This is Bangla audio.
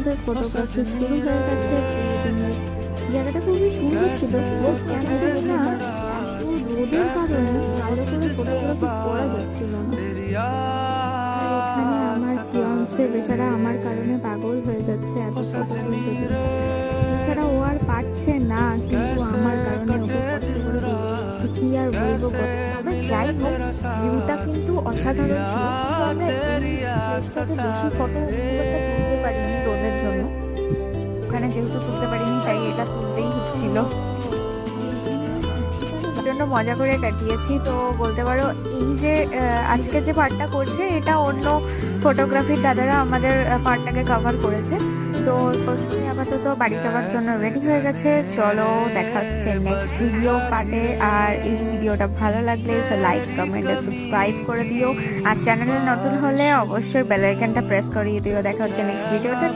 আমাদের ফটোগ্রাফি শুরু হয়ে গেছে। প্রিদিনের জায়গাটা খুবই সুন্দর ছিল, কেন জানি না এত রোদের কারণে ভালো করে ফটোগ্রাফি করা যাচ্ছিল না। আর এখানে আমার ফিয়ান্সে বেচারা আমার কারণে পাগল হয়ে যাচ্ছে এত ফটো তুলতে তুলতে। এছাড়া ও আর পারছে না, কিন্তু আমার কারণে ওকে কষ্ট করে তুলতে হচ্ছে। কি আর বলবো, তবে যাই হোক, ভিউটা কিন্তু অসাধারণ ছিল। কিন্তু আমরা এই প্লেসটাতে বেশি ফটো খুব একটা তুলতে পারিনি রোদের জন্য। ওখানে যেহেতু তুলতে পারিনি তাই এটা তুলতেই হচ্ছিল। জন্য মজা করে কাটিয়েছি। তো বলতে পারো এই যে আজকের যে পার্টটা করছে এটা অন্য ফটোগ্রাফির দাদারা আমাদের পার্টটাকে কভার করেছে। তো প্রথমে আপাতত বাড়ি যাওয়ার জন্য রেডি হয়ে গেছে। চলো দেখা হচ্ছে নেক্সট ভিডিও পার্টে। আর এই ভিডিওটা ভালো লাগলে লাইক কমেন্ট আর সাবস্ক্রাইব করে দিও। আর চ্যানেলে নতুন হলে অবশ্যই বেল আইকনটা প্রেস করিয়ে দিও। দেখা হচ্ছে নেক্সট ভিডিওতে।